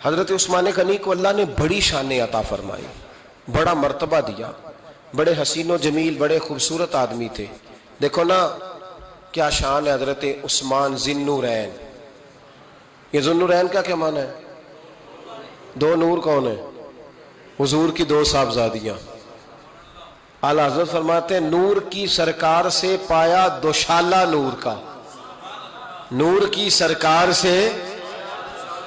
حضرت عثمان غنی کو اللہ نے بڑی شان عطا فرمائی، بڑا مرتبہ دیا، بڑے حسین و جمیل، بڑے خوبصورت آدمی تھے۔ دیکھو نا کیا شان ہے حضرت عثمان ذی النورین۔ یہ ذی النورین کا کیا معنی ہے؟ دو نور کون ہیں؟ حضور کی دو صاحبزادیاں۔ اعلیٰ حضرت فرماتے ہیں نور کی سرکار سے پایا دوشالہ نور کا، نور کی سرکار سے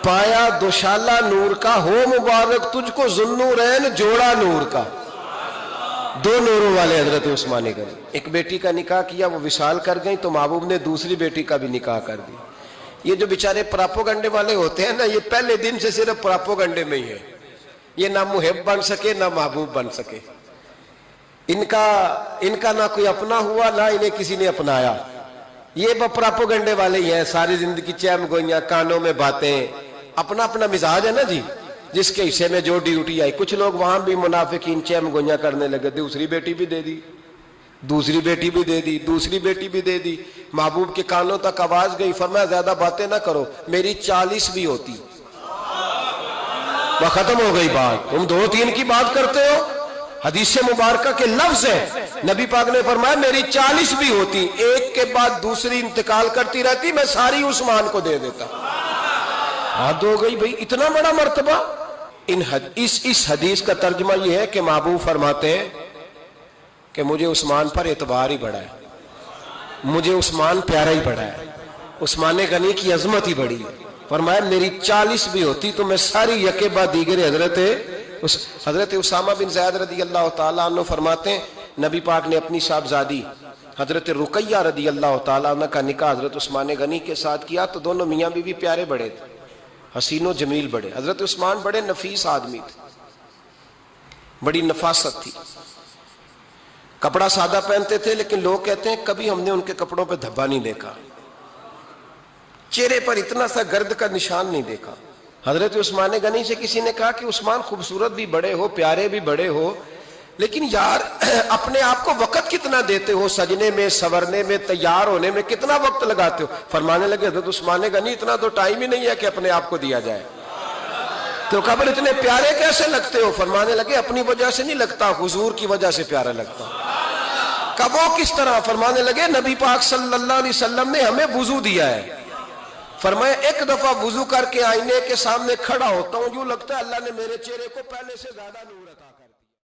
پایا دوشالہ نور کا، ہو مبارک تجھ کو ذی النورین جوڑا نور کا۔ دو نوروں والے حضرت عثمان غنی۔ ایک بیٹی کا نکاح کیا، وہ وصال کر گئی تو محبوب نے دوسری بیٹی کا بھی نکاح کر دیا۔ یہ جو بیچارے پراپوگنڈے والے ہوتے ہیں نا، یہ پہلے دن سے صرف پراپوگنڈے میں ہی ہے، یہ نہ محب بن سکے نہ محبوب بن سکے۔ ان کا نہ کوئی اپنا ہوا نہ انہیں کسی نے اپنایا، یہ پراپوگنڈے والے ہی ہیں، ساری زندگی چیم گوئیاں، کانوں میں باتیں، اپنا اپنا مزاج ہے نا جی، جس کے حصے میں جو ڈیوٹی آئی۔ کچھ لوگ وہاں بھی منافقین چیم گوئیاں کرنے لگے، دوسری بیٹی بھی دے دی، دوسری بیٹی بھی دے دی، دوسری بیٹی بھی دے دی۔ محبوب کے کانوں تک آواز گئی، فرمایا زیادہ باتیں نہ کرو، میری 40 بھی ہوتی۔ وہ ختم ہو گئی بات، تم 2-3 کی بات کرتے ہو۔ حدیث مبارکہ کے لفظ ہے، نبی پاک نے فرمایا میری 40 بھی ہوتی، ایک کے بعد دوسری انتقال کرتی رہتی، میں ساری عثمان کو دے دیتا۔ حد ہو گئی بھئی، اتنا بڑا مرتبہ۔ اس حدیث کا ترجمہ یہ ہے کہ محبوب فرماتے ہیں کہ مجھے عثمان پر اعتبار ہی بڑا ہے، مجھے عثمان پیارا ہی بڑا ہے، عثمان غنی کی عظمت ہی بڑی ہے۔ فرمایا میری 40 بھی ہوتی تو میں ساری یکے بعد دیگر حضرت اسامہ بن زید رضی اللہ تعالیٰ عنہ فرماتے ہیں نبی پاک نے اپنی صاحبزادی حضرت رقیہ رضی اللہ تعالیٰ عنہ کا نکاح حضرت عثمان غنی کے ساتھ کیا تو دونوں میاں بیوی پیارے بڑے تھے، حسین و جمیل بڑے۔ حضرت عثمان بڑے نفیس آدمی تھے، بڑی نفاست تھی، کپڑا سادہ پہنتے تھے، لیکن لوگ کہتے ہیں کبھی ہم نے ان کے کپڑوں پہ دھبا نہیں دیکھا، چہرے پر اتنا سا گرد کا نشان نہیں دیکھا۔ حضرت عثمان غنی سے کسی نے کہا کہ عثمان خوبصورت بھی بڑے ہو، پیارے بھی بڑے ہو، لیکن یار اپنے آپ کو وقت کتنا دیتے ہو، سجنے میں، سورنے میں، تیار ہونے میں کتنا وقت لگاتے ہو؟ فرمانے لگے حضرت عثمان غنی اتنا تو ٹائم ہی نہیں ہے کہ اپنے آپ کو دیا جائے۔ تو قبر اتنے پیارے کیسے لگتے ہو؟ فرمانے لگے اپنی وجہ سے نہیں لگتا، حضور کی وجہ سے پیارا لگتا۔ کب وہ کس طرح؟ فرمانے لگے نبی پاک صلی اللہ علیہ وسلم نے ہمیں وضو دیا ہے، فرمایا ایک دفعہ وضو کر کے آئینے کے سامنے کھڑا ہوتا ہوں، یوں لگتا ہے اللہ نے میرے چہرے کو پہلے سے زیادہ نور